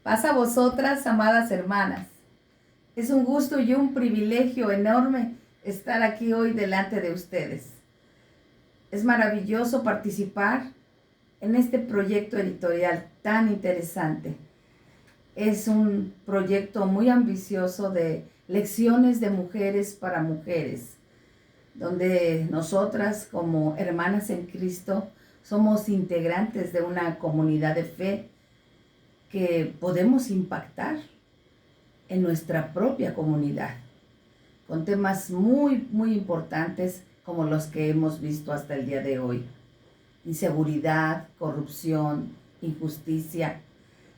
Paz a vosotras, amadas hermanas. Es un gusto y un privilegio enorme estar aquí hoy delante de ustedes. Es maravilloso participar en este proyecto editorial tan interesante. Es un proyecto muy ambicioso de lecciones de mujeres para mujeres, donde nosotras como hermanas en Cristo somos integrantes de una comunidad de fe que podemos impactar en nuestra propia comunidad, con temas muy importantes como los que hemos visto hasta el día de hoy. Inseguridad, corrupción, injusticia.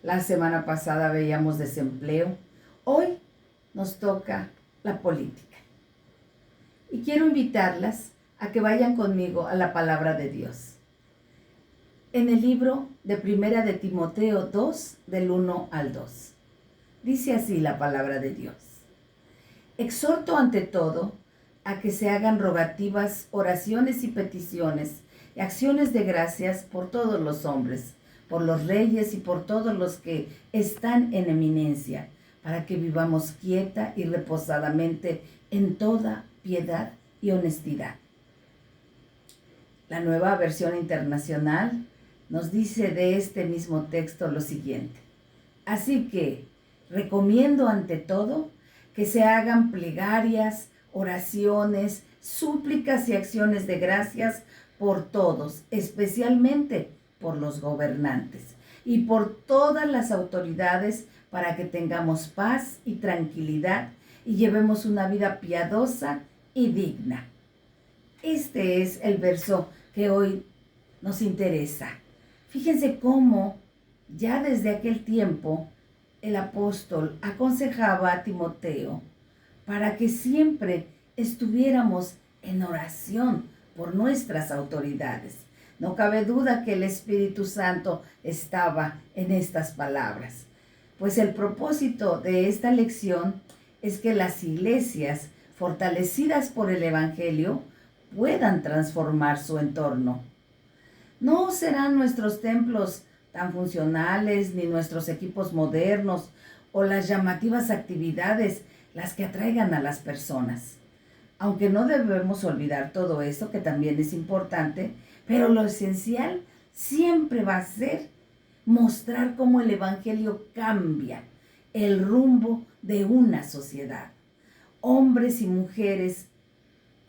La semana pasada veíamos desempleo. Hoy nos toca la política. Y quiero invitarlas a que vayan conmigo a la palabra de Dios. En el libro de Primera de Timoteo 2, del 1 al 2. Dice así la palabra de Dios. Exhorto ante todo a que se hagan rogativas, oraciones y peticiones y acciones de gracias por todos los hombres, por los reyes y por todos los que están en eminencia, para que vivamos quieta y reposadamente en toda piedad y honestidad. La Nueva Versión Internacional nos dice de este mismo texto lo siguiente. Así que recomiendo ante todo que se hagan plegarias, oraciones, súplicas y acciones de gracias por todos, especialmente por los gobernantes y por todas las autoridades, para que tengamos paz y tranquilidad y llevemos una vida piadosa y digna. Este es el verso que hoy nos interesa. Fíjense cómo ya desde aquel tiempo el apóstol aconsejaba a Timoteo para que siempre estuviéramos en oración por nuestras autoridades. No cabe duda que el Espíritu Santo estaba en estas palabras, pues el propósito de esta lección es que las iglesias fortalecidas por el Evangelio puedan transformar su entorno. No serán nuestros templos tan funcionales, ni nuestros equipos modernos o las llamativas actividades las que atraigan a las personas. Aunque no debemos olvidar todo eso, que también es importante, pero lo esencial siempre va a ser mostrar cómo el Evangelio cambia el rumbo de una sociedad. Hombres y mujeres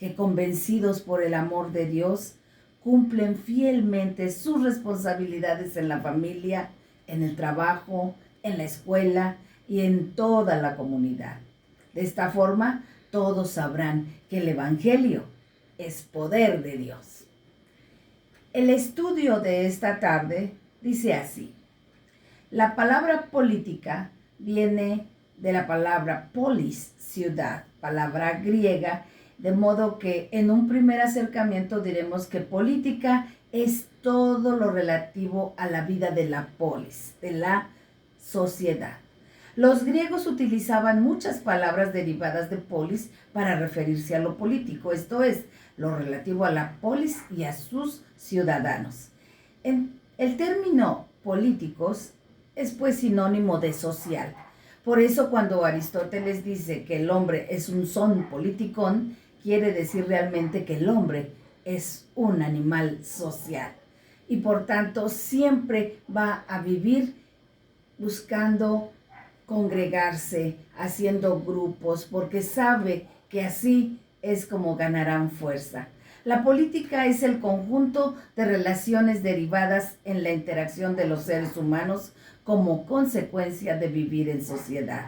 que, convencidos por el amor de Dios, cumplen fielmente sus responsabilidades en la familia, en el trabajo, en la escuela y en toda la comunidad. De esta forma, todos sabrán que el Evangelio es poder de Dios. El estudio de esta tarde dice así. La palabra política viene de la palabra polis, ciudad, palabra griega, de modo que en un primer acercamiento diremos que política es todo lo relativo a la vida de la polis, de la sociedad. Los griegos utilizaban muchas palabras derivadas de polis para referirse a lo político, esto es, lo relativo a la polis y a sus ciudadanos. El término políticos es pues sinónimo de social. Por eso cuando Aristóteles dice que el hombre es un son politikon, quiere decir realmente que el hombre es un animal social y por tanto siempre va a vivir buscando congregarse, haciendo grupos, porque sabe que así es como ganarán fuerza. La política es el conjunto de relaciones derivadas en la interacción de los seres humanos como consecuencia de vivir en sociedad.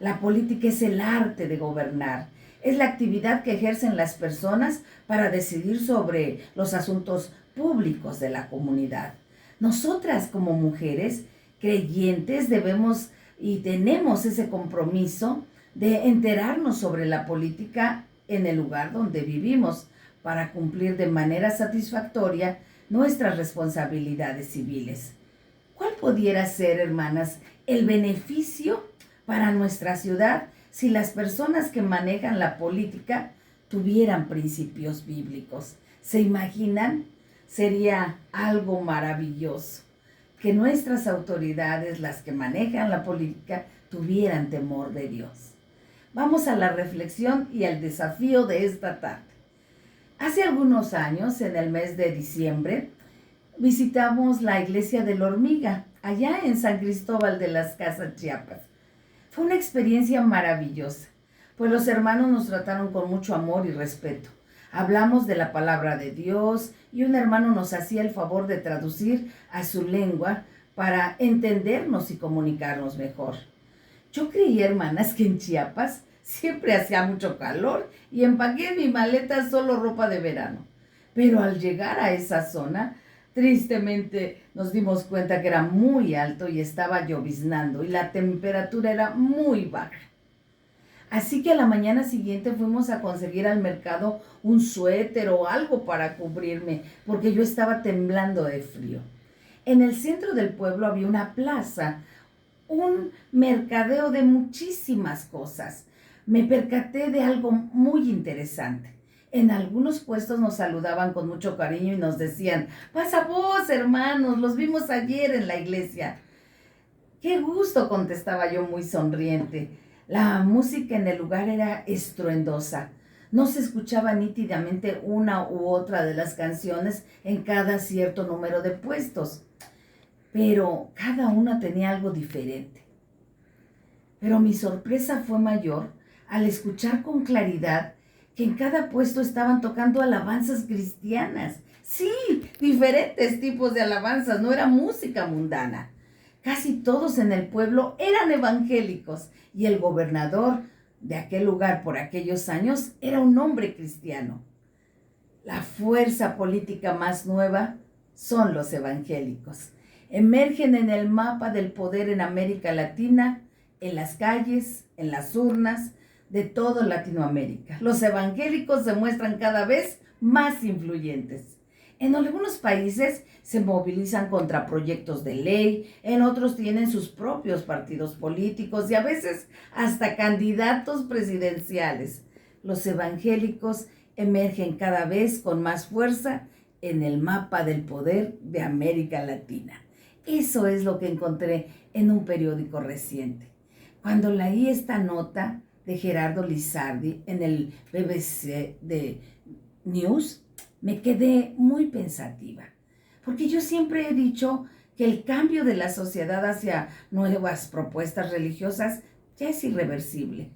La política es el arte de gobernar. Es la actividad que ejercen las personas para decidir sobre los asuntos públicos de la comunidad. Nosotras como mujeres creyentes debemos y tenemos ese compromiso de enterarnos sobre la política en el lugar donde vivimos para cumplir de manera satisfactoria nuestras responsabilidades civiles. ¿Cuál pudiera ser, hermanas, el beneficio para nuestra ciudad si las personas que manejan la política tuvieran principios bíblicos? ¿Se imaginan? Sería algo maravilloso. que nuestras autoridades, las que manejan la política, tuvieran temor de Dios. Vamos a la reflexión y al desafío de esta tarde. Hace algunos años, en el mes de diciembre, visitamos la iglesia de la Hormiga, allá en San Cristóbal de las Casas, Chiapas. Fue una experiencia maravillosa, pues los hermanos nos trataron con mucho amor y respeto. Hablamos de la palabra de Dios y un hermano nos hacía el favor de traducir a su lengua para entendernos y comunicarnos mejor. Yo creí, hermanas, que en Chiapas siempre hacía mucho calor y empaqué en mi maleta solo ropa de verano. Pero al llegar a esa zona, tristemente nos dimos cuenta que era muy alto y estaba lloviznando y la temperatura era muy baja. Así que a la mañana siguiente fuimos a conseguir al mercado un suéter o algo para cubrirme, porque yo estaba temblando de frío. En el centro del pueblo había una plaza, un mercadeo de muchísimas cosas. Me percaté de algo muy interesante. En algunos puestos nos saludaban con mucho cariño y nos decían: «Pasa vos, hermanos, los vimos ayer en la iglesia». «Qué gusto», contestaba yo muy sonriente. La música en el lugar era estruendosa. No se escuchaba nítidamente una u otra de las canciones en cada cierto número de puestos, pero cada una tenía algo diferente. Pero mi sorpresa fue mayor al escuchar con claridad que en cada puesto estaban tocando alabanzas cristianas. Sí, diferentes tipos de alabanzas, no era música mundana. Casi todos en el pueblo eran evangélicos y el gobernador de aquel lugar por aquellos años era un hombre cristiano. La fuerza política más nueva son los evangélicos. Emergen en el mapa del poder en América Latina, en las calles, en las urnas de toda Latinoamérica. Los evangélicos se muestran cada vez más influyentes. En algunos países se movilizan contra proyectos de ley, en otros tienen sus propios partidos políticos y a veces hasta candidatos presidenciales. Los evangélicos emergen cada vez con más fuerza en el mapa del poder de América Latina. Eso es lo que encontré en un periódico reciente. Cuando leí esta nota de Gerardo Lizardi en el BBC de News, me quedé muy pensativa, porque yo siempre he dicho que el cambio de la sociedad hacia nuevas propuestas religiosas ya es irreversible,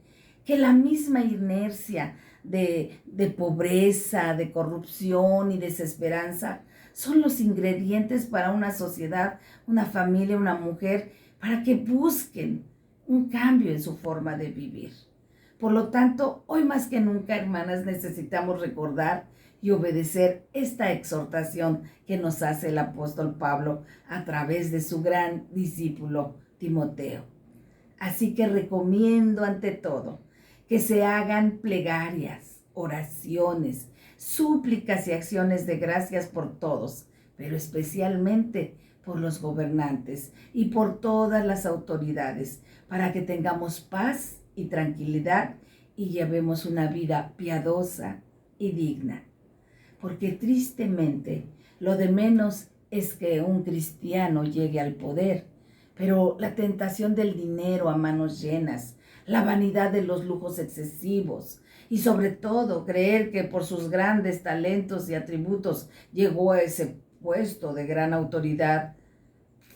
que la misma inercia de pobreza, de corrupción y desesperanza son los ingredientes para una sociedad, una familia, una mujer, para que busquen un cambio en su forma de vivir. Por lo tanto, hoy más que nunca, hermanas, necesitamos recordar y obedecer esta exhortación que nos hace el apóstol Pablo a través de su gran discípulo Timoteo. Así que recomiendo ante todo que se hagan plegarias, oraciones, súplicas y acciones de gracias por todos, pero especialmente por los gobernantes y por todas las autoridades, para que tengamos paz y tranquilidad y llevemos una vida piadosa y digna. Porque tristemente lo de menos es que un cristiano llegue al poder, pero la tentación del dinero a manos llenas, la vanidad de los lujos excesivos y sobre todo creer que por sus grandes talentos y atributos llegó a ese puesto de gran autoridad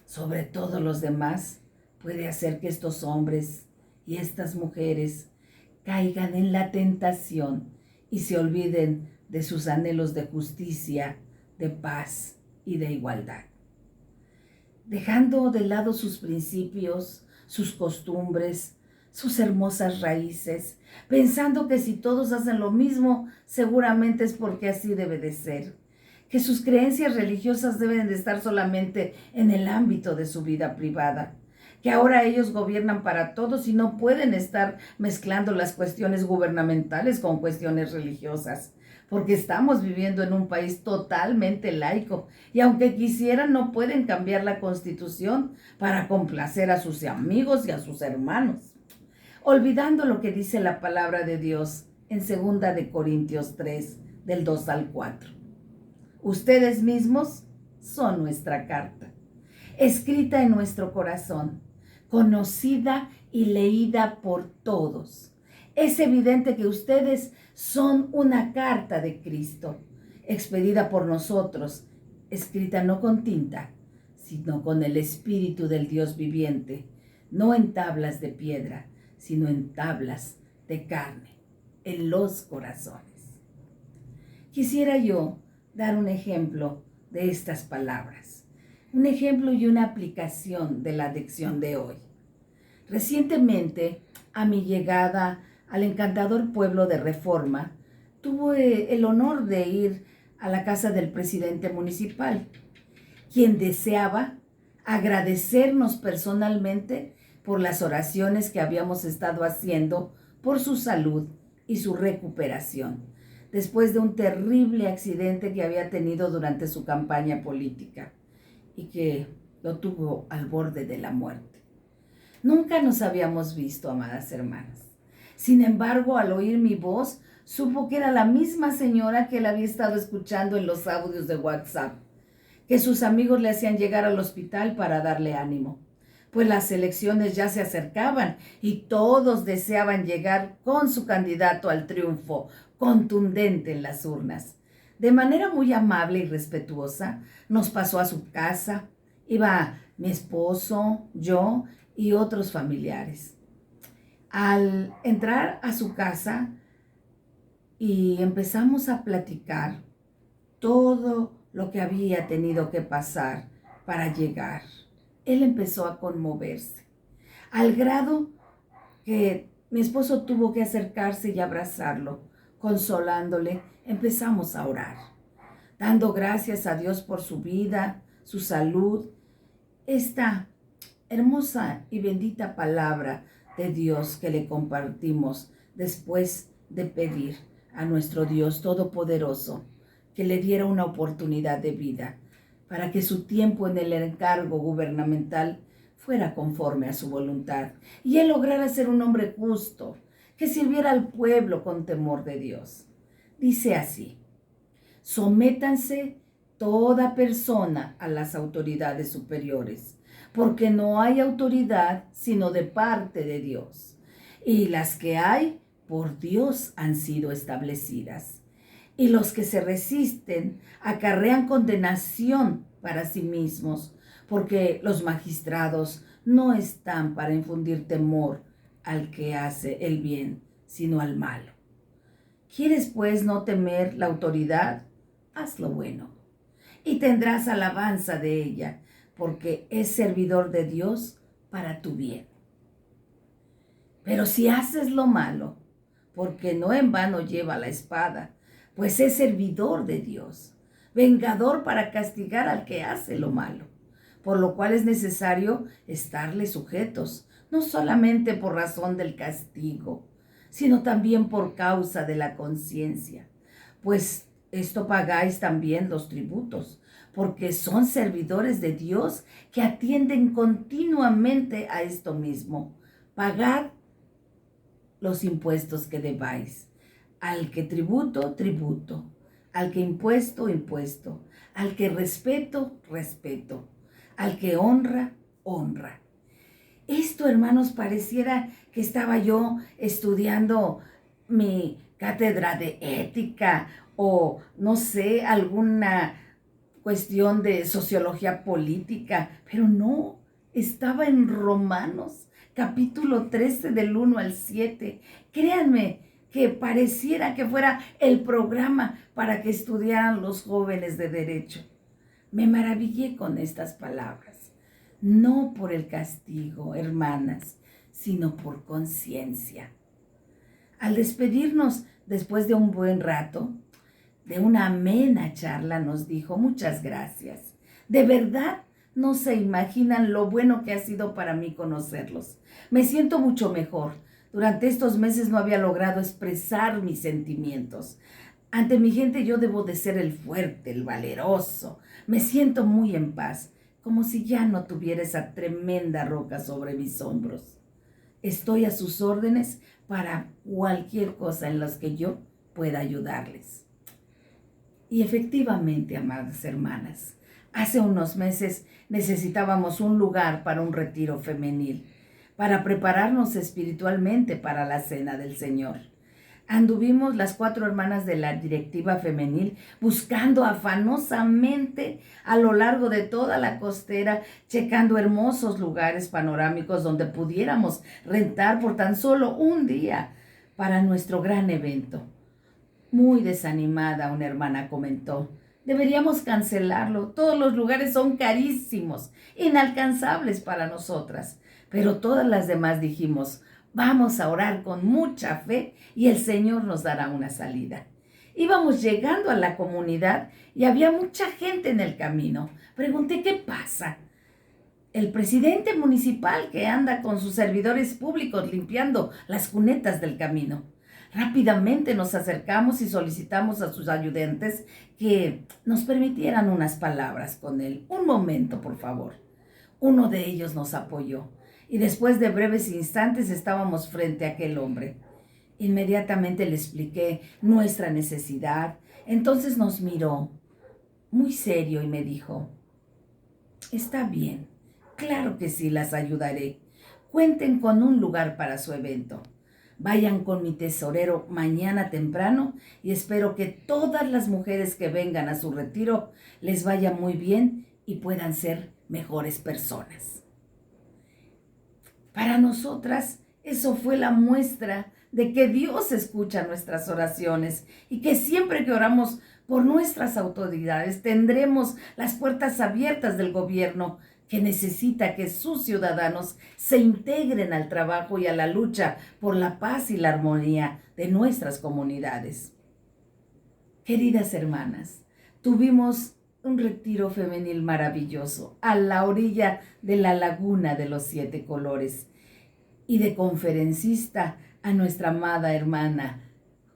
sobre todos los demás, puede hacer que estos hombres y estas mujeres caigan en la tentación y se olviden de sus anhelos de justicia, de paz y de igualdad. Dejando de lado sus principios, sus costumbres, sus hermosas raíces, pensando que si todos hacen lo mismo, seguramente es porque así debe de ser, que sus creencias religiosas deben de estar solamente en el ámbito de su vida privada, que ahora ellos gobiernan para todos y no pueden estar mezclando las cuestiones gubernamentales con cuestiones religiosas, porque estamos viviendo en un país totalmente laico y aunque quisieran no pueden cambiar la Constitución para complacer a sus amigos y a sus hermanos, olvidando lo que dice la palabra de Dios en 2 de Corintios 3, del 2 al 4. Ustedes mismos son nuestra carta. escrita en nuestro corazón, conocida y leída por todos. Es evidente que ustedes son una carta de Cristo, expedida por nosotros, escrita no con tinta, sino con el Espíritu del Dios viviente, no en tablas de piedra, sino en tablas de carne, en los corazones. Quisiera yo dar un ejemplo de estas palabras, un ejemplo y una aplicación de la lección de hoy. Recientemente, a mi llegada al encantador pueblo de Reforma, tuve el honor de ir a la casa del presidente municipal, quien deseaba agradecernos personalmente por las oraciones que habíamos estado haciendo por su salud y su recuperación, después de un terrible accidente que había tenido durante su campaña política y que lo tuvo al borde de la muerte. Nunca nos habíamos visto, amadas hermanas. Sin embargo, al oír mi voz, supo que era la misma señora que él había estado escuchando en los audios de WhatsApp, que sus amigos le hacían llegar al hospital para darle ánimo, pues las elecciones ya se acercaban y todos deseaban llegar con su candidato al triunfo contundente en las urnas. De manera muy amable y respetuosa, nos pasó a su casa. Iba mi esposo, yo y otros familiares. Al entrar a su casa y empezamos a platicar todo lo que había tenido que pasar para llegar, él empezó a conmoverse, al grado que mi esposo tuvo que acercarse y abrazarlo. Consolándole, empezamos a orar, dando gracias a Dios por su vida, su salud, esta hermosa y bendita palabra de Dios que le compartimos después de pedir a nuestro Dios Todopoderoso que le diera una oportunidad de vida para que su tiempo en el encargo gubernamental fuera conforme a su voluntad y él lograra ser un hombre justo, que sirviera al pueblo con temor de Dios. Dice así: sométanse toda persona a las autoridades superiores, porque no hay autoridad sino de parte de Dios, y las que hay por Dios han sido establecidas. Y los que se resisten acarrean condenación para sí mismos, porque los magistrados no están para infundir temor al que hace el bien, sino al malo. ¿Quieres pues no temer la autoridad? Haz lo bueno, y tendrás alabanza de ella, porque es servidor de Dios para tu bien. Pero si haces lo malo, porque no en vano lleva la espada, pues es servidor de Dios, vengador para castigar al que hace lo malo, por lo cual es necesario estarle sujetos, no solamente por razón del castigo, sino también por causa de la conciencia, pues esto pagáis también los tributos, porque son servidores de Dios que atienden continuamente a esto mismo. Pagad los impuestos que debáis. Al que tributo, tributo. Al que impuesto, impuesto. Al que respeto, respeto. Al que honra, honra. Esto, hermanos, pareciera que estaba yo estudiando mi cátedra de ética o, no sé, alguna cuestión de sociología política, pero no, estaba en Romanos, capítulo 13 del 1 al 7. Créanme que pareciera que fuera el programa para que estudiaran los jóvenes de derecho. Me maravillé con estas palabras, no por el castigo, hermanas, sino por conciencia. Al despedirnos después de un buen rato, de una amena charla, nos dijo: muchas gracias. De verdad, no se imaginan lo bueno que ha sido para mí conocerlos. Me siento mucho mejor. Durante estos meses no había logrado expresar mis sentimientos. Ante mi gente yo debo de ser el fuerte, el valeroso. Me siento muy en paz, como si ya no tuviera esa tremenda roca sobre mis hombros. Estoy a sus órdenes para cualquier cosa en las que yo pueda ayudarles. Y efectivamente, amadas hermanas, Hace unos meses necesitábamos un lugar para un retiro femenil, para prepararnos espiritualmente para la cena del Señor. Anduvimos las 4 hermanas de la directiva femenil buscando afanosamente a lo largo de toda la costera, checando hermosos lugares panorámicos donde pudiéramos rentar por tan solo un día para nuestro gran evento. Muy desanimada, una hermana comentó: deberíamos cancelarlo, todos los lugares son carísimos, inalcanzables para nosotras. Pero todas las demás dijimos: vamos a orar con mucha fe y el Señor nos dará una salida. Íbamos llegando a la comunidad y había mucha gente en el camino. Pregunté: ¿qué pasa? El presidente municipal que anda con sus servidores públicos limpiando las cunetas del camino. Rápidamente nos acercamos y solicitamos a sus ayudantes que nos permitieran unas palabras con él. Un momento, por favor. Uno de ellos nos apoyó y después de breves instantes estábamos frente a aquel hombre. Inmediatamente le expliqué nuestra necesidad. Entonces nos miró muy serio y me dijo: está bien, claro que sí, las ayudaré. Cuenten con un lugar para su evento. Vayan con mi tesorero mañana temprano y espero que todas las mujeres que vengan a su retiro les vaya muy bien y puedan ser mejores personas. Para nosotras, eso fue la muestra de que Dios escucha nuestras oraciones y que siempre que oramos por nuestras autoridades tendremos las puertas abiertas del gobierno, que necesita que sus ciudadanos se integren al trabajo y a la lucha por la paz y la armonía de nuestras comunidades. Queridas hermanas, tuvimos un retiro femenil maravilloso a la orilla de la laguna de los 7 colores y de conferencista a nuestra amada hermana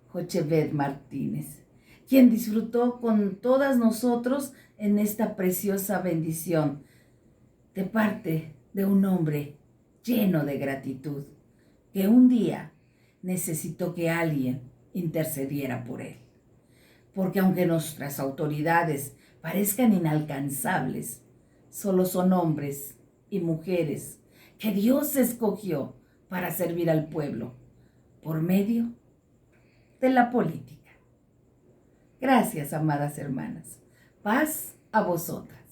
Jochebed Martínez, quien disfrutó con todas nosotros en esta preciosa bendición de parte de un hombre lleno de gratitud, que un día necesitó que alguien intercediera por él. Porque aunque nuestras autoridades parezcan inalcanzables, solo son hombres y mujeres que Dios escogió para servir al pueblo por medio de la política. Gracias, amadas hermanas. Paz a vosotras.